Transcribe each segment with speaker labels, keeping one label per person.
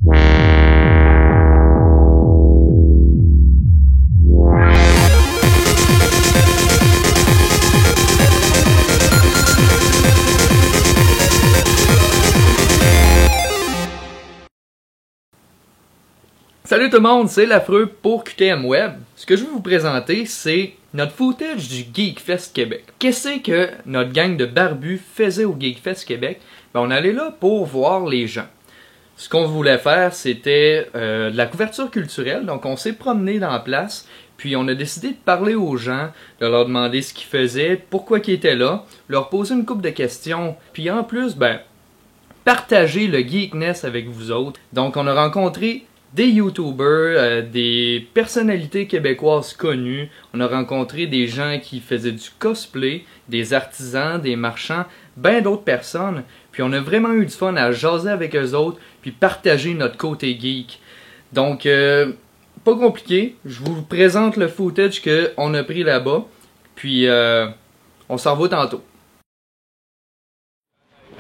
Speaker 1: Salut tout le monde, c'est l'Affreux pour QTM Web. Ce que je vais vous présenter, c'est notre footage du Geekfest Québec. Qu'est-ce que notre gang de barbus faisait au Geekfest Québec? Ben, on allait là pour voir les gens. Ce qu'on voulait faire, c'était de la couverture culturelle. Donc on s'est promené dans la place, puis on a décidé de parler aux gens, de leur demander ce qu'ils faisaient, pourquoi ils étaient là, leur poser une couple de questions, puis en plus, ben, partager le geekness avec vous autres. Donc on a rencontré des YouTubers, des personnalités québécoises connues. On a rencontré des gens qui faisaient du cosplay, des artisans, des marchands, ben d'autres personnes. Puis on a vraiment eu du fun à jaser avec eux autres, puis partager notre côté geek. Donc, pas compliqué. Je vous présente le footage qu'on a pris là-bas. Puis, on s'en va tantôt.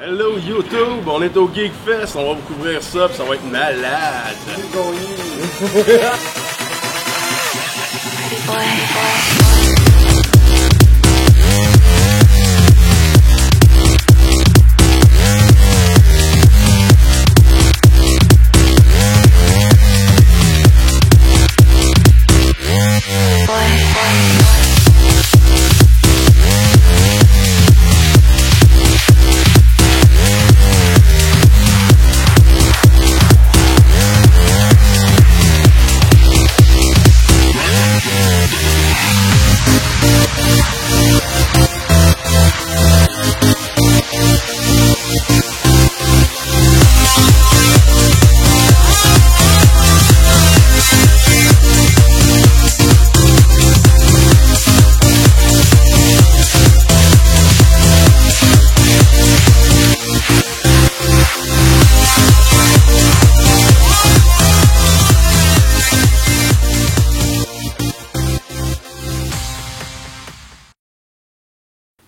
Speaker 2: Hello YouTube, on est au Geekfest, on va vous couvrir ça, puis ça va être malade.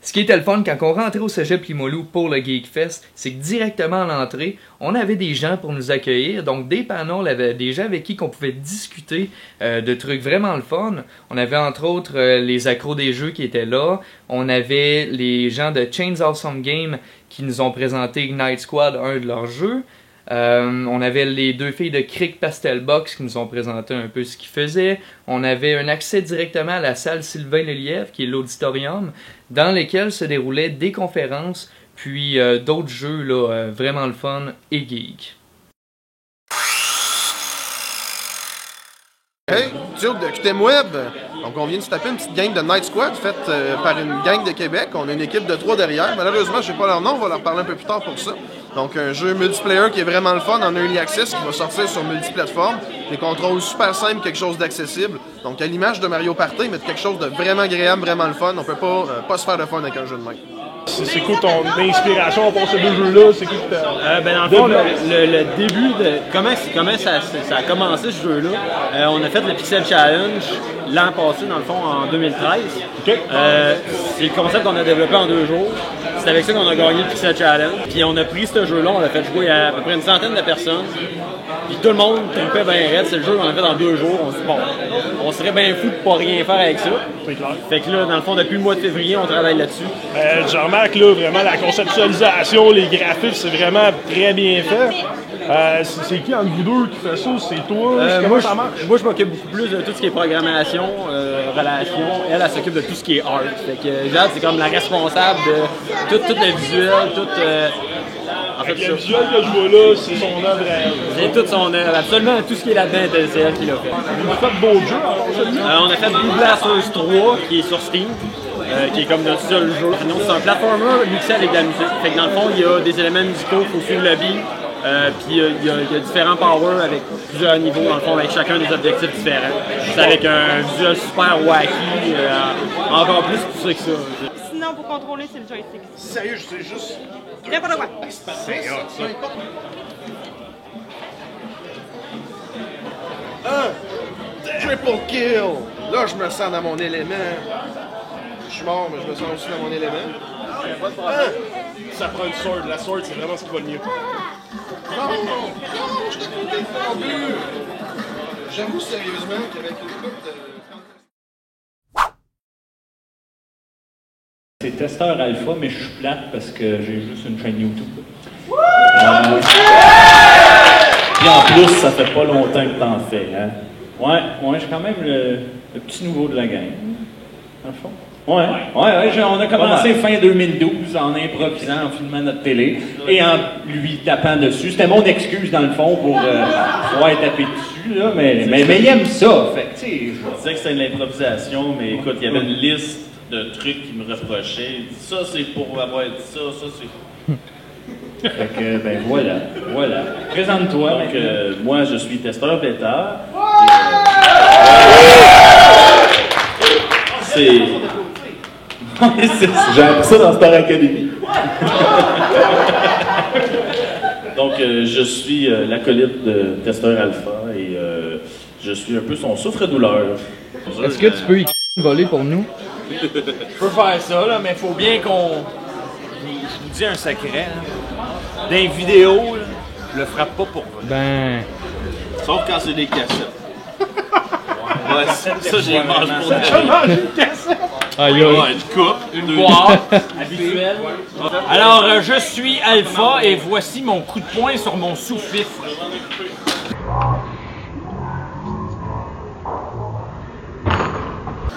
Speaker 1: Ce qui était le fun quand on rentrait au Cégep Limoilou pour le Geekfest, c'est que directement à l'entrée, on avait des gens pour nous accueillir, donc des panneaux, on avait des gens avec qui on pouvait discuter de trucs vraiment le fun. On avait entre autres les accros des jeux qui étaient là, on avait les gens de Chains Awesome Game qui nous ont présenté Ignite Squad, un de leurs jeux. On avait les deux filles de Crick Pastel Box qui nous ont présenté un peu ce qu'ils faisaient. On avait un accès directement à la salle Sylvain Lelièvre, qui est l'auditorium, dans lequel se déroulaient des conférences, puis d'autres jeux là, vraiment le fun et geek.
Speaker 3: Hey, Duke de QTM Web! Donc on vient de se taper une petite game de Night Squad faite par une gang de Québec. On a une équipe de 3 derrière. Malheureusement, je sais pas leur nom, on va leur parler un peu plus tard pour ça. Donc un jeu multiplayer qui est vraiment le fun en Early Access qui va sortir sur multiplateforme. Des contrôles super simples, quelque chose d'accessible. Donc à l'image de Mario Party, mais quelque chose de vraiment agréable, vraiment le fun. On peut pas se faire de fun avec un jeu de même.
Speaker 2: C'est quoi ton inspiration pour ces deux jeux-là? C'est quoi
Speaker 4: ben dans le fond, le début de comment ça a commencé ce jeu-là, on a fait le Pixel Challenge l'an passé, dans le fond, en 2013.
Speaker 2: Okay.
Speaker 4: C'est le concept qu'on a développé en 2 jours. C'est avec ça qu'on a gagné le Pixel Challenge. Puis on a pris ce jeu-là, on l'a fait jouer à peu près une centaine de personnes. Puis tout le monde trippait bien raide. C'est le jeu qu'on a fait en 2 jours. On se dit, bon, on serait bien fou de pas rien faire avec ça.
Speaker 2: C'est clair.
Speaker 4: Fait que là, dans le fond, depuis le mois de février, on travaille là-dessus.
Speaker 2: Je remarque là, vraiment la conceptualisation, les graphiques, c'est vraiment très bien fait. C'est qui entre vous deux qui fait ça? C'est toi? Comment ça marche?
Speaker 4: Moi, je m'occupe beaucoup plus de tout ce qui est programmation, relations. Elle s'occupe de tout ce qui est art. Fait que Jade, c'est comme la responsable de tout le visuel, tout... en fait,
Speaker 2: le visuel que je vois là, c'est son œuvre à elle.
Speaker 4: C'est toute son œuvre. Absolument tout ce qui est là-dedans, c'est elle qui l'a fait.
Speaker 2: On a fait de beaux jeux,
Speaker 4: on a fait Blue Blasters 3, qui est sur Steam. Qui est comme notre seul jeu. Non, c'est un platformer mixé avec de la musique. Fait que dans le fond, il y a des éléments musicaux, il faut suivre le beat. Puis il y a différents powers avec plusieurs niveaux, dans le fond, avec chacun des objectifs différents. C'est avec un visuel super wacky, encore plus poussé que ça.
Speaker 5: Sinon, pour contrôler, c'est le joystick.
Speaker 3: Sérieux, je sais juste...
Speaker 5: N'importe quoi.
Speaker 3: C'est hot, ça. Triple kill! Là, je me sens dans mon élément. Je suis mort, mais je me sens aussi dans mon élément.
Speaker 2: Ça prend une sword. La sword, c'est vraiment ce qui va le mieux.
Speaker 3: J'avoue sérieusement qu'avec une coupe de...
Speaker 6: C'est testeur alpha, mais je suis plate parce que j'ai juste une chaîne YouTube. Puis en plus, ça fait pas longtemps que t'en fais, hein? Ouais, je suis quand même le petit nouveau de la gang, dans le fond. Ouais, on a commencé fin 2012 en improvisant, en filmant notre télé et en lui tapant dessus. C'était mon excuse, dans le fond, pour pouvoir taper dessus, là, mais il aime ça, fait tu sais.
Speaker 7: Je disais que c'était de l'improvisation, mais écoute, il y avait une liste de trucs qui me reprochaient. Il dit, ça, c'est pour avoir dit ça c'est...
Speaker 6: Fait que, ben voilà. Présente-toi.
Speaker 7: Donc, moi, je suis testeur bêta. C'est...
Speaker 6: J'ai appris ça dans Star Academy.
Speaker 7: Donc, je suis l'acolyte de testeur alpha et je suis un peu son souffre-douleur.
Speaker 1: Est-ce que tu peux y voler pour nous?
Speaker 4: Je peux faire ça, là, mais il faut bien qu'on... Je vous dis un secret, là. Dans les vidéos, là, je le frappe pas pour vous.
Speaker 1: Ben...
Speaker 7: Sauf quand c'est des cassettes. Ouais, ça j'ai mangé pour des
Speaker 1: Aïe,
Speaker 7: une coupe,
Speaker 4: Une boîte habituelle. Alors, je suis Alpha et voici mon coup de poing sur mon sous-fifre.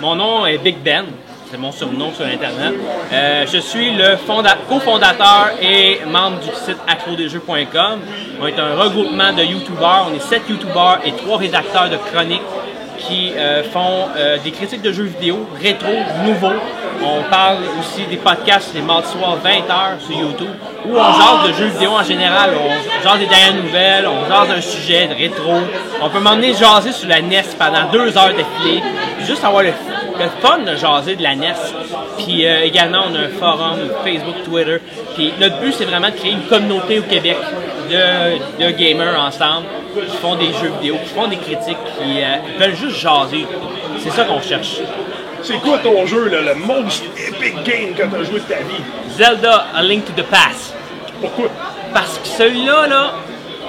Speaker 4: Mon nom est Big Ben. C'est mon surnom sur Internet. Je suis le cofondateur et membre du site accrodesjeux.com. On est un regroupement de YouTubers. On est 7 YouTubers et 3 rédacteurs de chroniques qui font des critiques de jeux vidéo rétro, nouveaux. On parle aussi des podcasts les mardis soirs 20h sur YouTube où on jase de jeux vidéo en général. On jase des dernières nouvelles, on jase d'un sujet de rétro. On peut m'emmener jaser sur la NES pendant 2 heures d'affilée. Juste avoir le fun de jaser de la NES. Puis également, on a un forum, Facebook, Twitter. Puis notre but, c'est vraiment de créer une communauté au Québec de gamers ensemble qui font des jeux vidéo, qui font des critiques, qui veulent juste jaser. C'est ça qu'on cherche.
Speaker 2: C'est quoi ton jeu, là, le most epic game que t'as joué de ta vie?
Speaker 4: Zelda, A Link to the Past.
Speaker 2: Pourquoi?
Speaker 4: Parce que celui-là, là,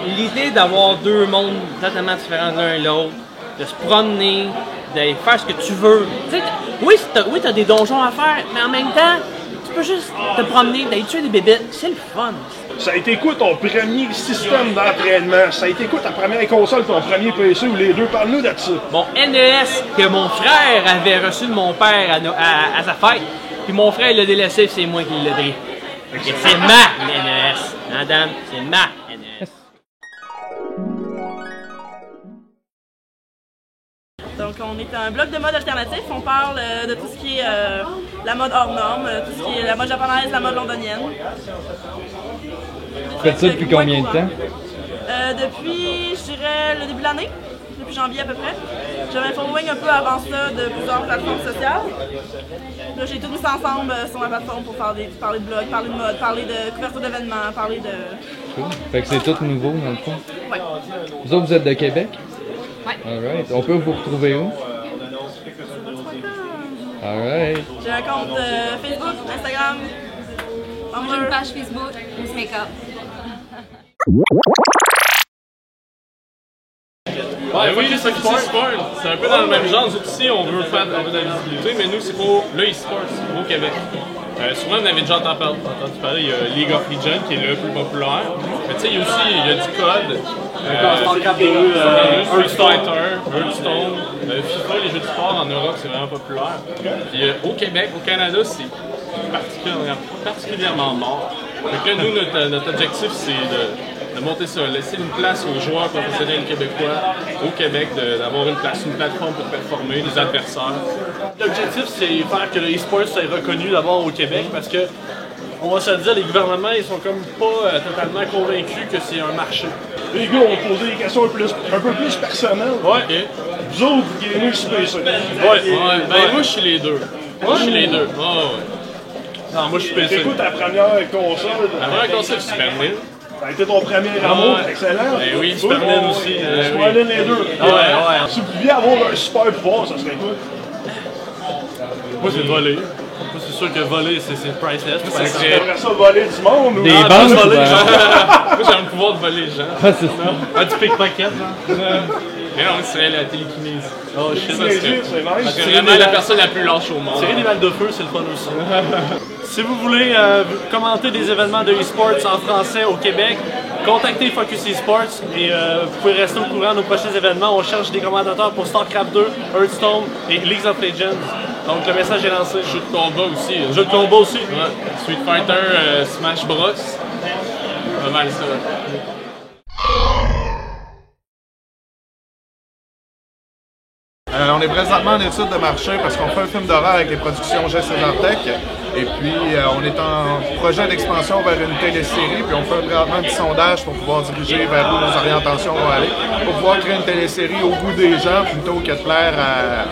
Speaker 4: l'idée d'avoir 2 mondes totalement différents l'un et l'autre, de se promener, de faire ce que tu veux. Tu sais, oui, t'as des donjons à faire, mais en même temps, tu peux juste te promener, d'aller tuer des bébites. C'est le fun.
Speaker 2: Ça a été quoi ton premier système d'entraînement? Ça a été quoi ta première console, ton premier PC ou les deux? Parle-nous de ça.
Speaker 4: Mon NES que mon frère avait reçu de mon père à sa fête, puis mon frère l'a délaissé, c'est moi qui l'ai pris. Et c'est ma NES, hein, Dan? C'est ma NES.
Speaker 5: Donc, on est un blog de mode alternatif. On parle de tout ce qui est la mode hors norme, tout ce qui est la mode japonaise, la mode londonienne.
Speaker 1: Tu fais ça depuis combien de temps?
Speaker 5: Depuis, je dirais, le début de l'année. Depuis janvier à peu près. J'avais un following un peu avant ça de plusieurs plateformes sociales. Là, j'ai tout mis ça ensemble sur ma plateforme pour parler de blog, parler de mode, parler de couverture d'événements, parler de...
Speaker 1: Cool. Fait que c'est tout nouveau dans le fond?
Speaker 5: Ouais.
Speaker 1: Vous autres, vous êtes de Québec?
Speaker 5: Ouais.
Speaker 1: Alright. On peut vous retrouver où? Alright.
Speaker 5: J'ai un compte Facebook, Instagram.
Speaker 8: J'ai une page Facebook, Miss Makeup.
Speaker 9: Ouais, oui, c'est e-sport. C'est un peu dans le même genre. Nous aussi, on veut faire un peu de la visibilité, mais nous, c'est pour le e-sport au Québec. Souvent, vous avez déjà entendu parler, il y a League of Legends qui est le plus populaire. Mais tu sais, il y a aussi du code. Street Fighter, Hearthstone, FIFA, les jeux de sport en Europe, c'est vraiment populaire. Puis au Québec, au Canada, c'est particulièrement mort. Donc là, nous, notre objectif, c'est de monter ça, laisser une place aux joueurs professionnels québécois au Québec, d'avoir une plateforme pour performer, des adversaires.
Speaker 10: L'objectif, c'est faire que le e-sport soit reconnu d'abord au Québec parce que, on va se le dire, les gouvernements, ils sont comme pas totalement convaincus que c'est un marché.
Speaker 2: Les gars, on va poser des questions un peu plus personnelles.
Speaker 9: Ouais.
Speaker 2: Okay. Vous autres, vous gamez sur PC.
Speaker 9: Ouais. Ben moi, je suis les deux. Moi, je suis les deux.
Speaker 10: Non, moi, je suis PC.
Speaker 2: C'est quoi ta première console?
Speaker 9: La première console, c'est Super NES.
Speaker 2: Ça a été ton premier amour, excellent.
Speaker 9: Ben oui, Super NES aussi.
Speaker 2: Super NES les deux.
Speaker 9: Ouais.
Speaker 2: Si vous pouviez avoir un super pouvoir, ça serait quoi?
Speaker 10: Moi, c'est voler. Moi, c'est sûr que voler, c'est priceless.
Speaker 9: Ça serait
Speaker 2: t'aimerais ça voler du monde ou
Speaker 9: des
Speaker 2: banques?
Speaker 9: Voler les gens. Moi, j'ai le pouvoir de voler les gens.
Speaker 1: Ah, c'est ça.
Speaker 9: Du pickpocket, genre. Mais non, c'est la télékinésie.
Speaker 10: Oh shit,
Speaker 2: C'est nice.
Speaker 9: Parce que vraiment la personne la plus lâche au monde.
Speaker 10: tirer des balles de feu, c'est le fun aussi. Si vous voulez commenter des événements de e-sports en français au Québec, contactez Focus eSports et vous pouvez rester au courant de nos prochains événements. On cherche des commentateurs pour StarCraft 2, Hearthstone et League of Legends. Donc le message est lancé.
Speaker 9: Jeu de combat aussi.
Speaker 10: Jeu de combat aussi.
Speaker 9: Ouais. Street Fighter, Smash Bros. Pas mal ça.
Speaker 3: On est présentement en étude de marché parce qu'on fait un film d'horreur avec les productions G. César Tech. Et puis, on est en projet d'expansion vers une télésérie. Puis, on fait vraiment un petit sondage pour pouvoir diriger vers où nos orientations vont aller. Pour pouvoir créer une télésérie au goût des gens plutôt que de plaire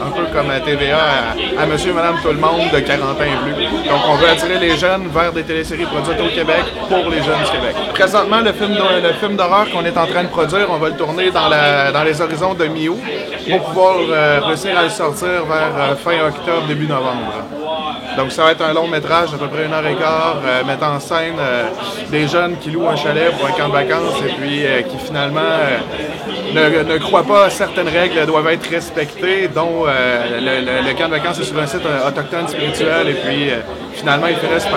Speaker 3: un peu comme à TVA à monsieur, madame, tout le monde de 40 ans et plus. Donc, on veut attirer les jeunes vers des téléséries produites au Québec pour les jeunes du Québec. Présentement, le film d'horreur qu'on est en train de produire, on va le tourner dans les horizons de mi-août pour pouvoir réussir à le sortir vers fin octobre, début novembre. Donc ça va être un long métrage d'à peu près 1h15, mettant en scène des jeunes qui louent un chalet pour un camp de vacances et puis qui finalement ne croient pas à certaines règles doivent être respectées, dont le camp de vacances est sur un site autochtone spirituel et puis finalement ils finissent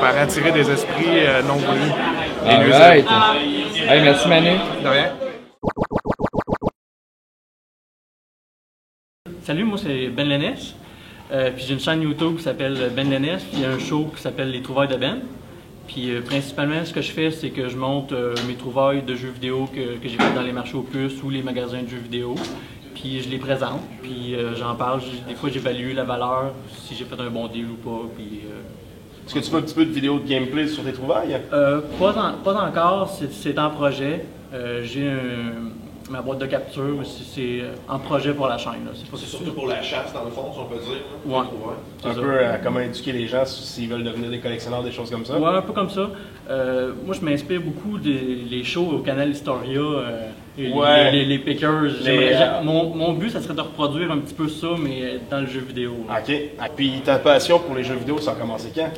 Speaker 3: par attirer des esprits non voulus.
Speaker 1: Alright. Hey, merci Manu.
Speaker 3: De rien.
Speaker 4: Salut, moi c'est Ben Lennes. Puis j'ai une chaîne YouTube qui s'appelle Ben Lennes, puis il y a un show qui s'appelle Les Trouvailles de Ben. Puis principalement, ce que je fais, c'est que je monte mes trouvailles de jeux vidéo que j'ai fait dans les marchés aux puces ou les magasins de jeux vidéo. Puis je les présente, puis j'en parle. Des fois, j'évalue la valeur, si j'ai fait un bon deal ou pas. Puis,
Speaker 2: Est-ce que tu fais un petit peu de vidéo de gameplay sur tes trouvailles?
Speaker 4: Pas encore, c'est en projet. J'ai ma boîte de capture, c'est en projet pour la chaîne.
Speaker 2: C'est surtout pour la chasse, dans le fond, si on peut dire.
Speaker 4: Ouais.
Speaker 2: Un peu comment éduquer les gens s'ils veulent devenir des collectionneurs, des choses comme ça.
Speaker 4: Ouais, un peu comme ça. Moi, je m'inspire beaucoup des shows au canal Historia, les Pickers. Mon but, ça serait de reproduire un petit peu ça, mais dans le jeu vidéo.
Speaker 2: OK. Puis ta passion pour les jeux vidéo, ça a commencé quand?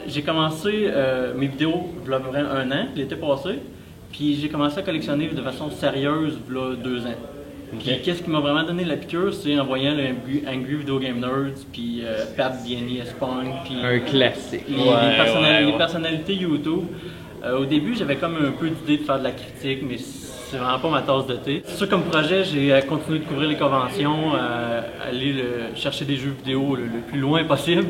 Speaker 4: J'ai commencé mes vidéos il y a à peu près 1 an, l'été passé. Puis j'ai commencé à collectionner de façon sérieuse il y a 2 ans. Puis qu'est-ce qui m'a vraiment donné la piqûre, c'est en voyant le Angry Video Game Nerds, puis Pat Bienny, Espagne, puis
Speaker 1: un classique.
Speaker 4: Les personnalités YouTube. Au début, j'avais comme un peu d'idée de faire de la critique, mais c'est vraiment pas ma tasse de thé. C'est sûr, comme projet, j'ai continué de couvrir les conventions, aller chercher des jeux vidéo le plus loin possible.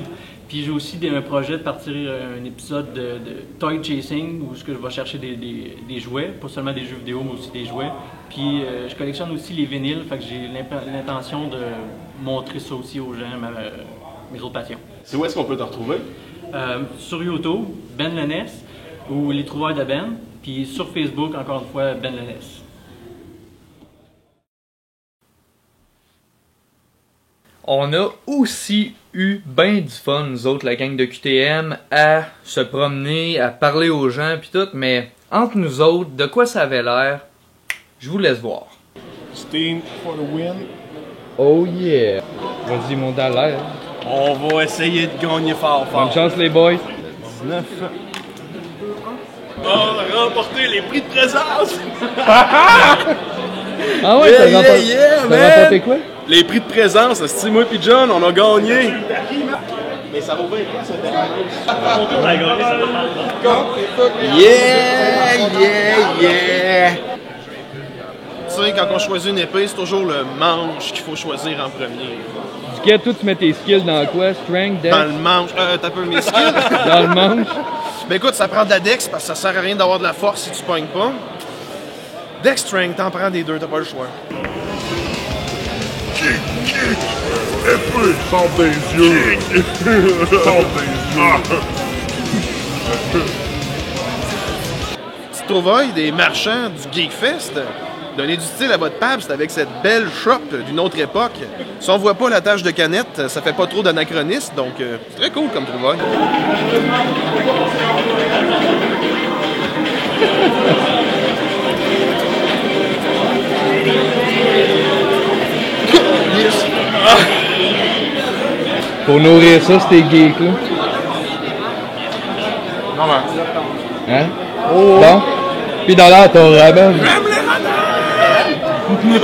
Speaker 4: Puis j'ai aussi un projet de partir un épisode de Toy Chasing où je vais chercher des jouets, pas seulement des jeux vidéo mais aussi des jouets. Puis je collectionne aussi les vinyles, fait que j'ai l'intention de montrer ça aussi aux gens, mes autres passions.
Speaker 2: C'est où est-ce qu'on peut te retrouver?
Speaker 4: Sur YouTube, Ben Lennes ou Les Trouvailles de Ben, puis sur Facebook, encore une fois, Ben Lennes.
Speaker 1: On a aussi eu ben du fun, nous autres, la gang de QTM, à se promener, à parler aux gens pis tout, mais entre nous autres, de quoi ça avait l'air, je vous laisse voir.
Speaker 2: Steam for the win.
Speaker 1: Oh yeah! Vas-y, mon l'air.
Speaker 10: On va essayer de gagner fort.
Speaker 1: Bonne chance les boys.
Speaker 2: 19.
Speaker 10: On a remporté les prix de présence!
Speaker 1: Ah ouais, t'as remporté quoi?
Speaker 10: Les prix de présence, c'est moi et John, on a gagné!
Speaker 2: Mais ça vaut 20 pièces,
Speaker 3: Yeah! Tu sais, quand on choisit une épée, c'est toujours le manche qu'il faut choisir en premier.
Speaker 1: Duquet, toi, tu mets tes skills dans quoi? Strength, dex?
Speaker 3: Dans le manche. T'as peu mes skills?
Speaker 1: Dans le manche?
Speaker 3: Ben écoute, ça prend de la dex parce que ça sert à rien d'avoir de la force si tu pognes pas. Dex, strength, t'en prends des deux, t'as pas le choix.
Speaker 11: Épée, sors des yeux. Sors des yeux.
Speaker 3: Petite trouvaille des marchands du Geekfest. Donner du style à votre table, c'est avec cette belle shop d'une autre époque. Si on voit pas la tache de canette, ça fait pas trop d'anachronisme, donc c'est très cool comme trouvaille.
Speaker 1: Pour nourrir ça, c'était geek là.
Speaker 3: Normal.
Speaker 1: Hein? Oh. Bon. Puis dans l'air, ton ramen.
Speaker 11: J'aime les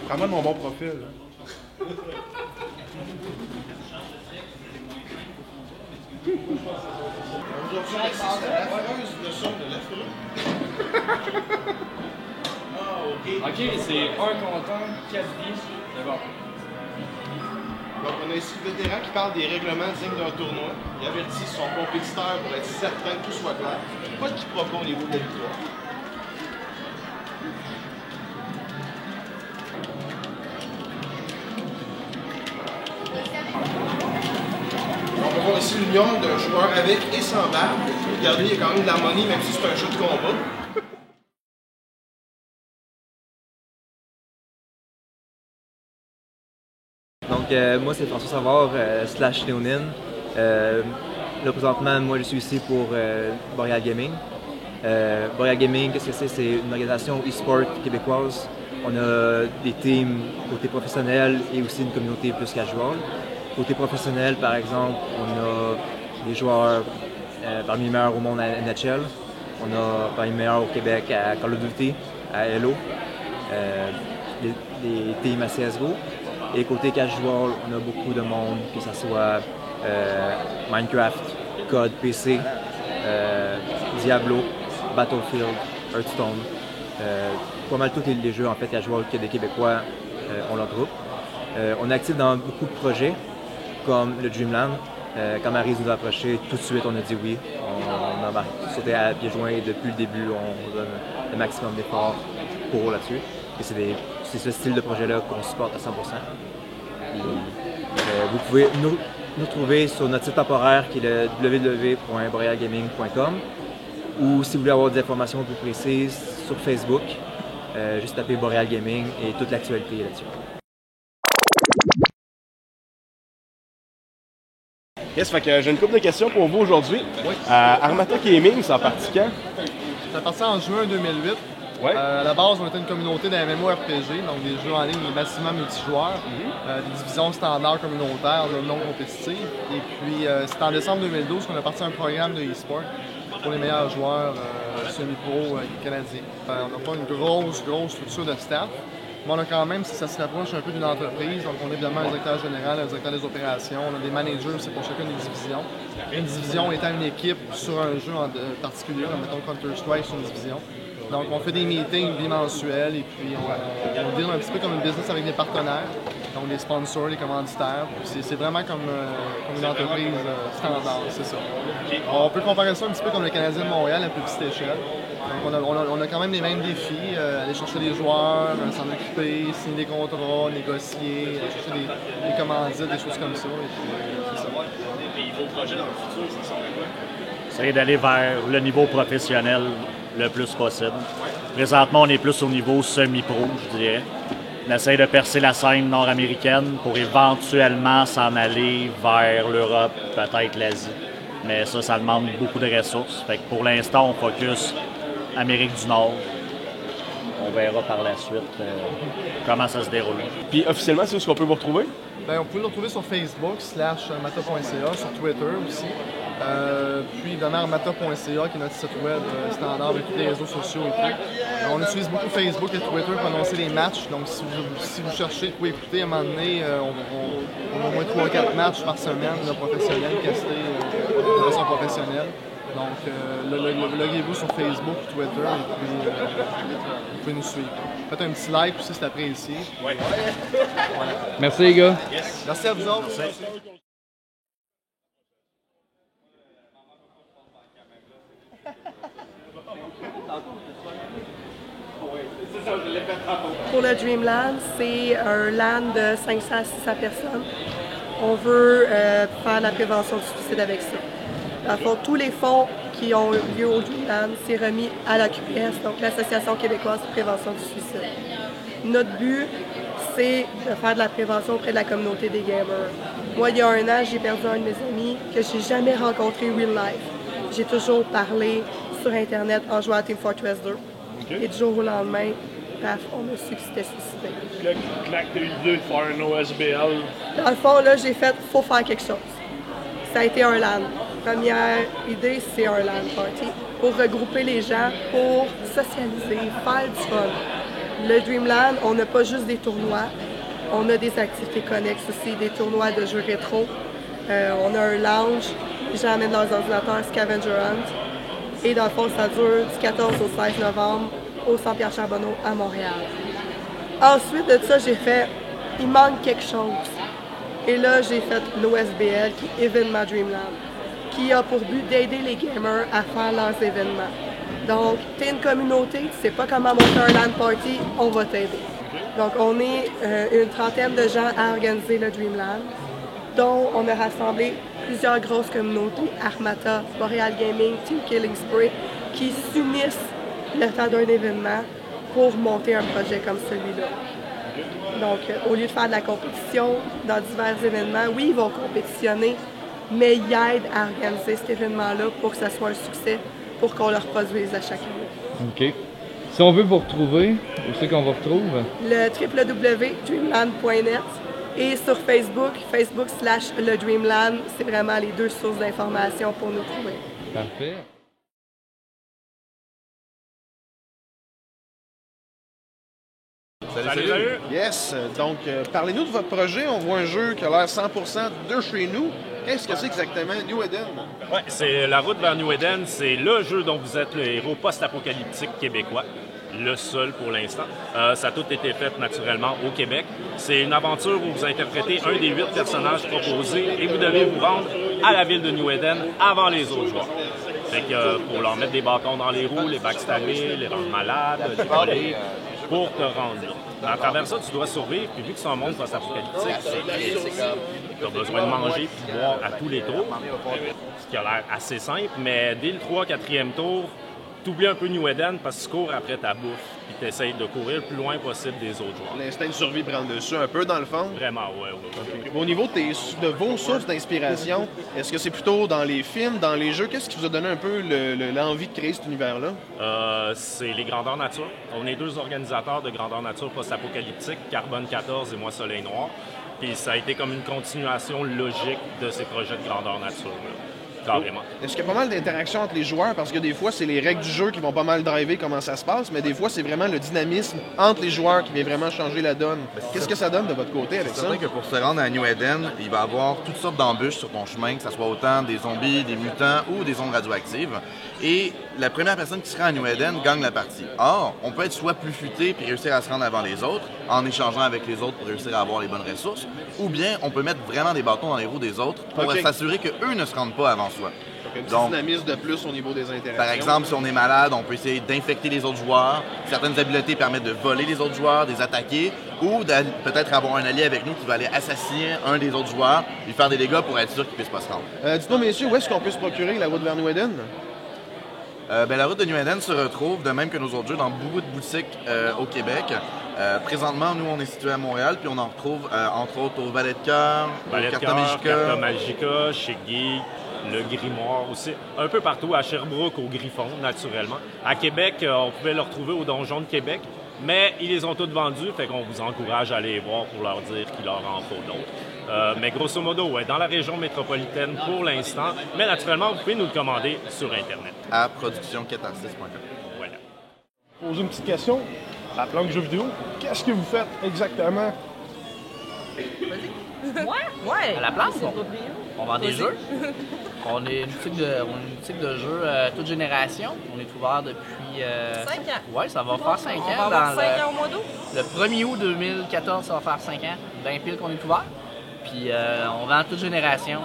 Speaker 3: Prends-moi de mon bon profil.
Speaker 1: Ok, c'est un compteur, 4 vies, c'est bon.
Speaker 3: Donc, on a ici le vétéran qui parle des règlements dignes d'un tournoi. Il avertit son compétiteur pour être certain que tout soit clair. Pas de quiproquo au niveau de la victoire. On peut voir ici l'union d'un joueur avec et sans barbe. Regardez, il y a quand même de l'harmonie, même si c'est un jeu de combat.
Speaker 12: Donc, moi, c'est François Savard, slash Léonine. Là, présentement, moi, je suis ici pour Boreal Gaming. Boreal Gaming, qu'est-ce que c'est? C'est une organisation e-sport québécoise. On a des teams côté professionnel et aussi une communauté plus casual. Côté professionnel, par exemple, on a des joueurs parmi les meilleurs au monde à NHL. On a parmi les meilleurs au Québec à Call of Duty, à Halo, des teams à CSGO. Et côté casual, on a beaucoup de monde, que ce soit Minecraft, COD, PC, Diablo, Battlefield, Hearthstone. Pas mal tous les jeux en fait casual que des Québécois ont leur groupe. On est actif dans beaucoup de projets, comme le Dreamland. Quand Maryse nous a approché, tout de suite on a dit oui. On a sauté à pieds joints depuis le début, on donne le maximum d'efforts pour là-dessus. C'est ce style de projet-là qu'on supporte à 100%. Et, vous pouvez nous trouver sur notre site temporaire qui est le www.borealgaming.com ou si vous voulez avoir des informations plus précises sur Facebook, juste tapez Boreal Gaming et toute l'actualité là-dessus.
Speaker 2: Yes, fait que j'ai une couple de questions pour vous aujourd'hui. Oui. Armata Gaming, ça a parti quand?
Speaker 13: Ça a parti en juin 2008.
Speaker 2: Ouais.
Speaker 13: À la base, on était une communauté d'un MMORPG, donc des jeux en ligne massivement multijoueurs, des divisions standards communautaires, non compétitives. Et puis, c'est en décembre 2012 qu'on a parti un programme de e-sport pour les meilleurs joueurs semi-pro canadiens. On n'a pas une grosse structure de staff, mais on a quand même, si ça se rapproche un peu d'une entreprise, donc on a évidemment un directeur général, un directeur des opérations, on a des managers aussi pour chacune des divisions. Une division étant une équipe sur un jeu en particulier, mettons Counter-Strike sur une division. Donc, on fait des meetings bimensuels et puis on deal un petit peu comme une business avec des partenaires, donc des sponsors, des commanditaires. C'est vraiment comme une entreprise standard, c'est ça. On peut comparer ça un petit peu comme le Canadien de Montréal à plus petite échelle. Donc, on a quand même les mêmes défis, aller chercher des joueurs, s'en occuper, signer des contrats, négocier, aller chercher des commandites, des choses comme ça. Et puis, c'est ça.
Speaker 6: Et vos projets dans le futur, ça semble quoi? C'est d'aller vers le niveau professionnel le plus possible. Présentement, on est plus au niveau semi-pro, je dirais. On essaie de percer la scène nord-américaine pour éventuellement s'en aller vers l'Europe, peut-être l'Asie. Mais ça demande beaucoup de ressources. Fait que pour l'instant, on focus Amérique du Nord. On verra par la suite comment ça se déroule.
Speaker 2: Puis officiellement, c'est où est-ce qu'on peut vous retrouver?
Speaker 13: Bien, on peut nous retrouver sur Facebook, /mata.ca, sur Twitter aussi. Puis évidemment armata.ca qui est notre site web standard avec tous les réseaux sociaux et tout. On utilise beaucoup Facebook et Twitter pour annoncer les matchs. Donc si vous cherchez quoi écouter, à un moment donné, on a au moins 3-4 matchs par semaine professionnels, castés de façon professionnelle. Donc loguez-vous sur Facebook, Twitter et puis vous pouvez nous suivre. Faites un petit like aussi, c'est apprécié.
Speaker 2: Ouais.
Speaker 13: Voilà.
Speaker 1: Merci les gars.
Speaker 13: Yes. Merci à vous autres. Merci.
Speaker 14: Pour le Dreamland, c'est un land de 500 à 600 personnes. On veut faire la prévention du suicide avec ça. Dans le fond, tous les fonds qui ont eu lieu au Dreamland, c'est remis à la QPS, donc l'Association québécoise de prévention du suicide. Notre but, c'est de faire de la prévention auprès de la communauté des gamers. Moi, il y a un an, j'ai perdu un de mes amis que j'ai jamais rencontré real life. J'ai toujours parlé sur Internet en jouant à Team Fortress 2. Okay. Et du jour au lendemain, paf, on a su qu'il s'était suicidé.
Speaker 2: Là, t'as eu l'idée de faire un OSBL.
Speaker 14: Dans le fond, là, j'ai fait « faut faire quelque chose ». Ça a été un LAN. Première idée, c'est un LAN party pour regrouper les gens, pour socialiser, faire du fun. Le Dreamland, on n'a pas juste des tournois, on a des activités connexes aussi, des tournois de jeux rétro. On a un lounge, les gens amènent leurs ordinateurs Scavenger Hunt. Et dans le fond, ça dure du 14 au 16 novembre au Centre Pierre Charbonneau à Montréal. Ensuite de ça, j'ai fait « il manque quelque chose ». Et là, j'ai fait l'OSBL, qui est Événement Dreamland, qui a pour but d'aider les gamers à faire leurs événements. Donc, tu es une communauté, tu sais pas comment monter un LAN party, on va t'aider. Donc, on est une trentaine de gens à organiser le Dreamland, dont on a rassemblé plusieurs grosses communautés, Armata, Boreal Gaming, Team Killing Spree, qui s'unissent le temps d'un événement pour monter un projet comme celui-là. Donc, au lieu de faire de la compétition dans divers événements, oui, ils vont compétitionner, mais ils aident à organiser cet événement-là pour que ça soit un succès, pour qu'on le reproduise à chaque année.
Speaker 1: OK. Si on veut vous retrouver, où c'est qu'on vous retrouve? Le
Speaker 14: www.dreamland.net et sur Facebook, Facebook/le Dreamland, c'est vraiment les deux sources d'informations pour nous trouver.
Speaker 1: Parfait.
Speaker 3: Salut. Yes, donc parlez-nous de votre projet. On voit un jeu qui a l'air 100% de chez nous. Qu'est-ce que c'est exactement New Eden?
Speaker 10: Ouais, c'est La Route vers New Eden. C'est le jeu dont vous êtes le héros post-apocalyptique québécois. Le seul pour l'instant. Ça a tout été fait naturellement au Québec. C'est une aventure où vous interprétez un des 8 personnages proposés et vous devez vous rendre à la ville de New Eden avant les autres joueurs. Fait que pour leur mettre des bâtons dans les roues, les backstabber, les rendre malades, les voler, pour te rendre là. À travers ça, tu dois survivre, puis vu que c'est un monde post-apocalyptique, tu as besoin de manger puis boire à tous les tours, ce qui a l'air assez simple, mais dès le 3-4e tour, tu oublies un peu New Eden parce que tu cours après ta bouffe puis tu essaies de courir le plus loin possible des autres joueurs.
Speaker 3: L'instinct de survie prend le dessus un peu dans le fond?
Speaker 10: Vraiment, ouais. Okay.
Speaker 3: Au niveau de vos sources d'inspiration, est-ce que c'est plutôt dans les films, dans les jeux? Qu'est-ce qui vous a donné un peu l'envie de créer cet univers-là?
Speaker 10: C'est les Grandeurs Nature. On est deux organisateurs de Grandeurs Nature post-apocalyptique, Carbone 14 et moi Soleil Noir. Puis ça a été comme une continuation logique de ces projets de Grandeur Nature. Carrément.
Speaker 3: Est-ce qu'il y a pas mal d'interactions entre les joueurs? Parce que des fois, c'est les règles du jeu qui vont pas mal driver comment ça se passe, mais des fois, c'est vraiment le dynamisme entre les joueurs qui vient vraiment changer la donne. Qu'est-ce que ça donne de votre côté avec ça?
Speaker 15: C'est certain que pour se rendre à New Eden, il va y avoir toutes sortes d'embûches sur ton chemin, que ce soit autant des zombies, des mutants ou des ondes radioactives. Et la première personne qui sera à New Eden gagne la partie. Or, on peut être soit plus futé puis réussir à se rendre avant les autres, en échangeant avec les autres pour réussir à avoir les bonnes ressources, ou bien on peut mettre vraiment des bâtons dans les roues des autres pour s'assurer qu'eux ne se rendent pas avant soi.
Speaker 3: Donc, dynamisme de plus au niveau des interactions.
Speaker 15: Par exemple, si on est malade, on peut essayer d'infecter les autres joueurs. Certaines habiletés permettent de voler les autres joueurs, de les attaquer, ou peut-être avoir un allié avec nous qui va aller assassiner un des autres joueurs, lui faire des dégâts pour être sûr qu'il ne puisse pas se rendre.
Speaker 3: Dites-moi, messieurs, où est-ce qu'on peut se procurer la route vers New Eden?
Speaker 15: La route de New Eden se retrouve, de même que nos autres jeux, dans beaucoup de boutiques au Québec. Présentement, nous, on est situé à Montréal, puis on en retrouve, entre autres, au Valet de Cœur,
Speaker 10: Carta Magica, chez Geek, le Grimoire aussi. Un peu partout, à Sherbrooke, au Griffon, naturellement. À Québec, on pouvait le retrouver au Donjon de Québec, mais ils les ont tous vendus, fait qu'on vous encourage à aller les voir pour leur dire qu'il leur en faut d'autres. Mais grosso modo, ouais, dans la région métropolitaine pour l'instant, mais naturellement, vous pouvez nous le commander sur Internet.
Speaker 15: À productionquetartiste.com.
Speaker 10: Voilà.
Speaker 2: Poser une petite question. À Planque Jeux vidéo, qu'est-ce que vous faites exactement?
Speaker 16: Ouais. À la place, on vend des jeux. On est une boutique de jeux toute génération. On est ouvert depuis...
Speaker 5: 5 ans.
Speaker 16: Oui, ça va faire 5 ans.
Speaker 5: On va avoir 5 ans au mois d'août.
Speaker 16: Le 1er août 2014, ça va faire 5 ans. D'un pile qu'on est ouvert. Puis on vend toute génération.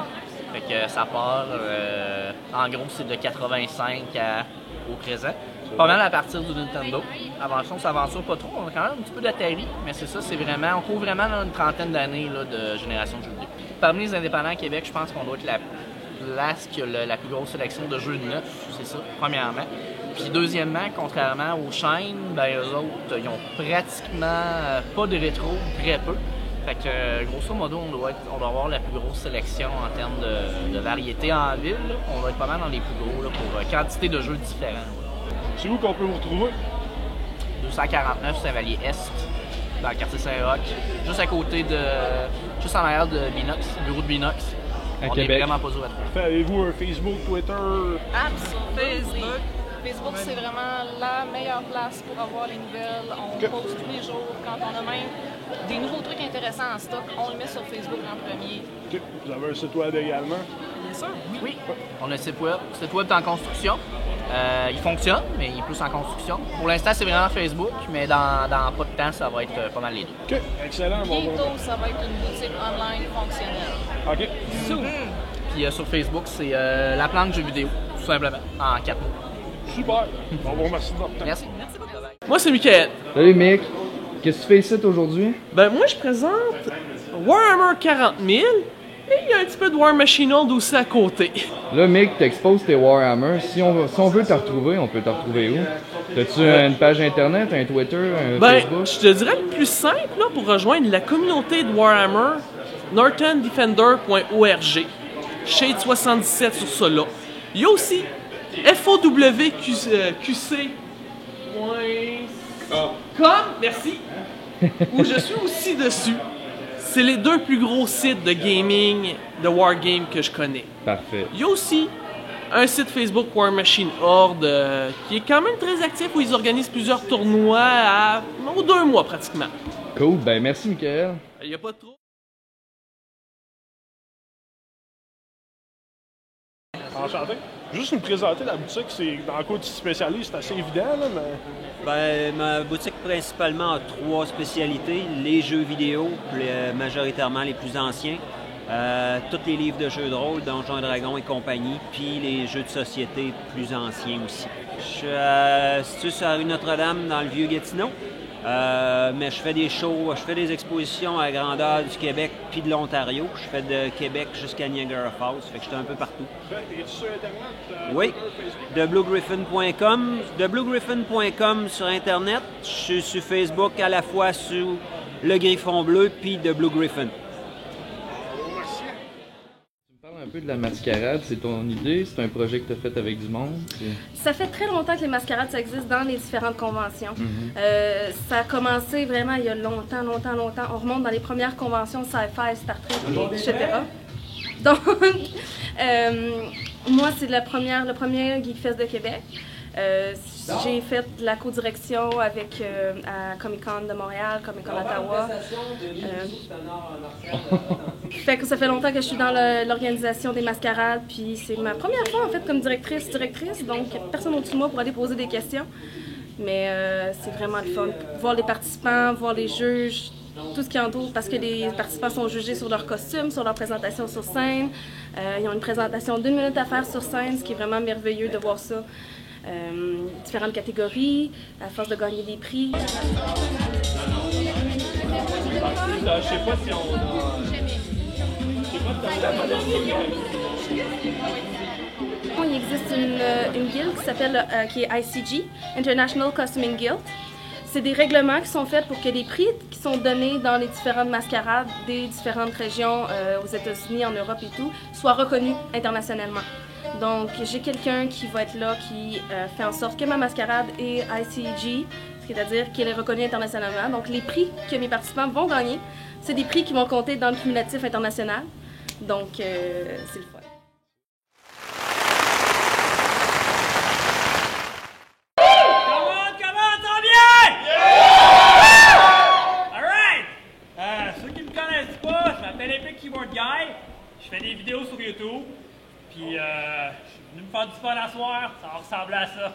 Speaker 16: Fait que ça part, en gros, c'est de 85 au présent. Pas mal à partir du Nintendo. Avant ça, on s'aventure pas trop. On a quand même un petit peu d'Atari, mais c'est ça, c'est vraiment... On court vraiment dans une trentaine d'années de génération de jeux vidéo. Parmi les indépendants à Québec, je pense qu'on doit être place qui a la plus grosse sélection de jeux de neuf, c'est ça, premièrement. Puis deuxièmement, contrairement aux chaînes, ben eux autres, ils ont pratiquement pas de rétro, très peu. Fait que grosso modo, on doit avoir la plus grosse sélection en termes de variété en ville. On doit être pas mal dans les plus gros là, pour quantité de jeux différents.
Speaker 2: C'est où qu'on peut vous retrouver?
Speaker 16: 249 Saint-Vallier-Est, dans le quartier Saint-Roch, juste à côté juste en arrière de Binox, bureau de Binox. On est vraiment pas où à trouver.
Speaker 2: Avez-vous un Facebook, Twitter?
Speaker 17: Facebook. Facebook, c'est vraiment la meilleure place pour avoir les nouvelles. On poste tous les jours. Quand on a même des nouveaux trucs intéressants en stock, on le met sur Facebook en premier.
Speaker 2: Okay. Vous avez un site web également?
Speaker 17: Bien sûr, oui.
Speaker 16: On a un site web. Le site web est en construction. Il fonctionne, mais il est plus en construction. Pour l'instant, c'est vraiment Facebook, mais dans pas de temps, ça va être pas mal les deux.
Speaker 2: OK, excellent.
Speaker 17: Bientôt, ça va être une boutique online fonctionnelle.
Speaker 2: OK.
Speaker 16: Puis sur Facebook, c'est La Plante Jeux vidéo, tout simplement, en 4 mots.
Speaker 2: Super. On vous remercie de votre temps.
Speaker 16: Merci.
Speaker 17: Beaucoup.
Speaker 10: Moi, c'est Mickaël.
Speaker 1: Salut Mick. Qu'est-ce que tu fais ici aujourd'hui?
Speaker 10: Ben, moi, je présente Warhammer 40 000 et il y a un petit peu de War Machine Old aussi à côté.
Speaker 1: Là, Mick, t'exposes tes Warhammer. Si on veut te retrouver, on peut te retrouver où? T'as-tu une page internet, un Twitter, un Facebook?
Speaker 10: Je te dirais le plus simple là, pour rejoindre la communauté de Warhammer, nortondefender.org, Shade 77 sur ça là. Il y a aussi FOWQC.com, merci, où je suis aussi dessus. C'est les deux plus gros sites de gaming, de wargame que je connais.
Speaker 1: Parfait.
Speaker 10: Il y a aussi un site Facebook War Machine Horde qui est quand même très actif où ils organisent plusieurs tournois aux 2 mois pratiquement.
Speaker 1: Cool, ben merci Mickaël.
Speaker 10: Il n'y a pas de trop.
Speaker 2: Enchanté. Juste nous présenter la boutique, c'est dans quoi tu te spécialises, c'est assez évident, là, mais...
Speaker 18: Ben, ma boutique principalement a 3 spécialités. Les jeux vidéo, majoritairement les plus anciens, tous les livres de jeux de rôle, Donjons et Dragons et compagnie, puis les jeux de société plus anciens aussi. Je suis situé sur la rue Notre-Dame, dans le Vieux-Gatineau, mais je fais des shows, je fais des expositions à la grandeur du Québec puis de l'Ontario. Je fais de Québec jusqu'à Niagara Falls, fait que je suis un peu partout.
Speaker 2: Es-tu sur Internet?
Speaker 18: Oui, thebluegriffin.com. Thebluegriffin.com sur Internet. Je suis sur Facebook à la fois sur Le Griffon Bleu puis The Blue Griffin.
Speaker 1: Un peu de la mascarade, c'est ton idée? C'est un projet que tu as fait avec du monde?
Speaker 8: Ça fait très longtemps que les mascarades ça existe dans les différentes conventions. Ça a commencé vraiment il y a longtemps. On remonte dans les premières conventions sci-fi, Star Trek, etc. Donc, moi, c'est le premier Geekfest de Québec. J'ai fait de la co-direction avec à Comic-Con de Montréal, Comic-Con d'Ottawa. Fait que ça fait longtemps que je suis dans l'organisation des mascarades, puis c'est ma première fois en fait comme directrice, donc personne au-dessus de moi pour aller poser des questions. Mais c'est vraiment le fun. Voir les participants, voir les juges, tout ce qui entoure, parce que les participants sont jugés sur leur costume, sur leur présentation sur scène. Ils ont une présentation d'1 minute à faire sur scène, ce qui est vraiment merveilleux de voir ça. Différentes catégories, à force de gagner des prix.
Speaker 10: Je sais pas si on a...
Speaker 8: Il existe une guilde qui est ICG, International Costuming Guild. C'est des règlements qui sont faits pour que les prix qui sont donnés dans les différentes mascarades des différentes régions aux États-Unis, en Europe et tout, soient reconnus internationalement. Donc, j'ai quelqu'un qui va être là, qui fait en sorte que ma mascarade est ICG, c'est-à-dire qu'elle est reconnue internationalement. Donc, les prix que mes participants vont gagner, c'est des prix qui vont compter dans le cumulatif international. Donc, c'est le fun.
Speaker 4: Je fais des vidéos sur YouTube, puis je suis venu me faire du fun à soir, ça va ressembler à ça.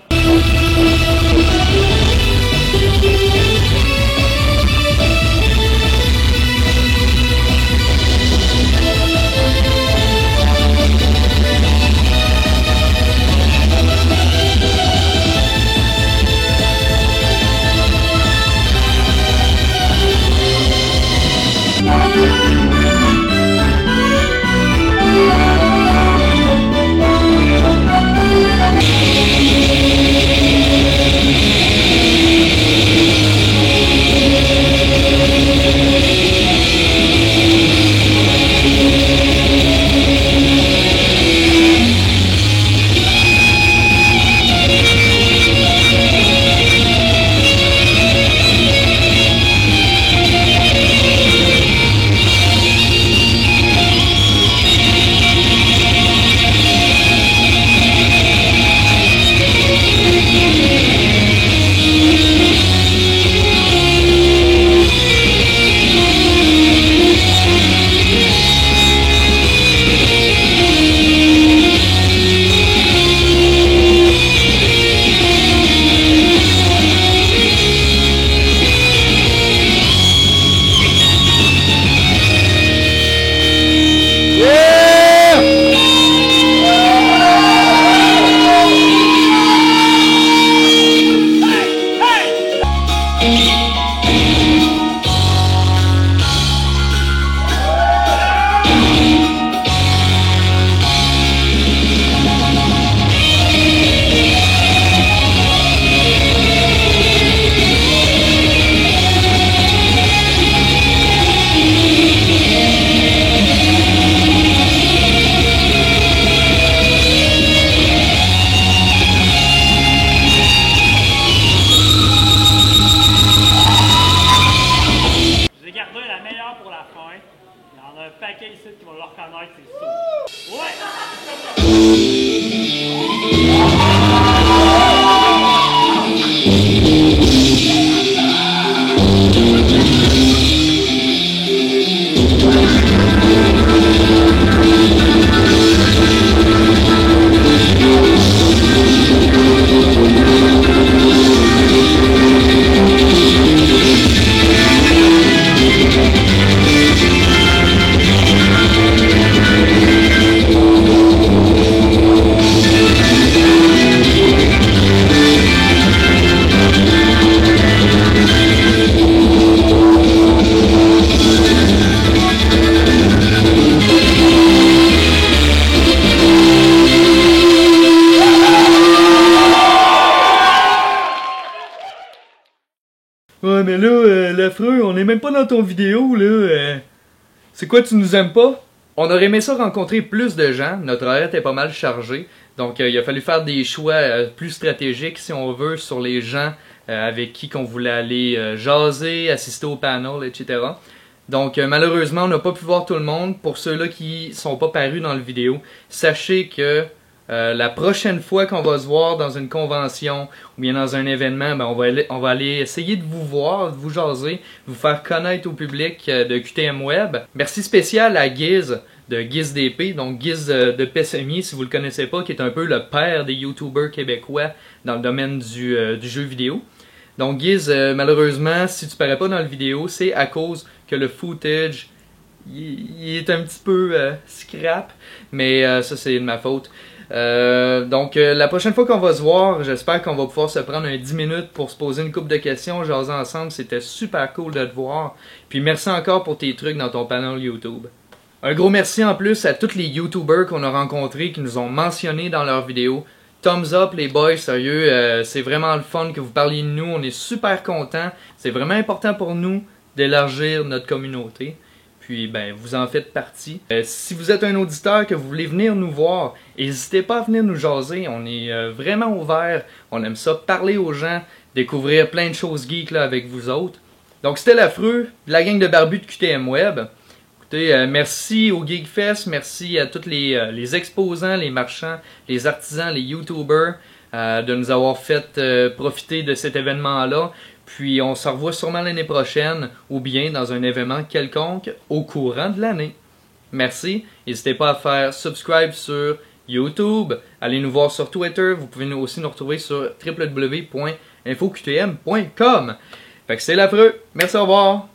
Speaker 10: pour la fin. Il y en a un paquet ici qui vont le reconnaître, c'est sûr. Ouais!
Speaker 1: Ouais, mais là, l'affreux, on est même pas dans ton vidéo, là. C'est quoi, tu nous aimes pas? On aurait aimé ça rencontrer plus de gens. Notre horaire était pas mal chargé. Donc, il a fallu faire des choix plus stratégiques, si on veut, sur les gens avec qui qu'on voulait aller jaser, assister au panel, etc. Donc, malheureusement, on n'a pas pu voir tout le monde. Pour ceux-là qui sont pas parus dans la vidéo, sachez que la prochaine fois qu'on va se voir dans une convention ou bien dans un événement, ben on va aller essayer de vous voir, de vous jaser, vous faire connaître au public de QTM Web. Merci spécial à Giz de Giz DP, donc Giz de Pessemier, si vous le connaissez pas, qui est un peu le père des YouTubers québécois dans le domaine du jeu vidéo. Donc Giz, malheureusement, si tu parais pas dans la vidéo, c'est à cause que le footage il est un petit peu scrap, mais ça c'est de ma faute. Donc la prochaine fois qu'on va se voir, j'espère qu'on va pouvoir se prendre un 10 minutes pour se poser une couple de questions, jaser ensemble. C'était super cool de te voir. Puis merci encore pour tes trucs dans ton panel YouTube. Un gros merci en plus à tous les YouTubers qu'on a rencontrés, qui nous ont mentionnés dans leurs vidéos. Thumbs up les boys, sérieux, c'est vraiment le fun que vous parliez de nous, on est super contents. C'est vraiment important pour nous d'élargir notre communauté. Puis, ben, vous en faites partie. Si vous êtes un auditeur que vous voulez venir nous voir, n'hésitez pas à venir nous jaser. On est vraiment ouvert. On aime ça, parler aux gens, découvrir plein de choses geeks là, avec vous autres. Donc, c'était l'affreux, la gang de barbus de QTM Web. Écoutez, merci au GeekFest, merci à tous les exposants, les marchands, les artisans, les YouTubers de nous avoir fait profiter de cet événement-là. Puis on se revoit sûrement l'année prochaine ou bien dans un événement quelconque au courant de l'année. Merci. N'hésitez pas à faire subscribe sur YouTube. Allez nous voir sur Twitter. Vous pouvez aussi nous retrouver sur www.infoqtm.com. Fait que c'est l'affreux. Merci, au revoir.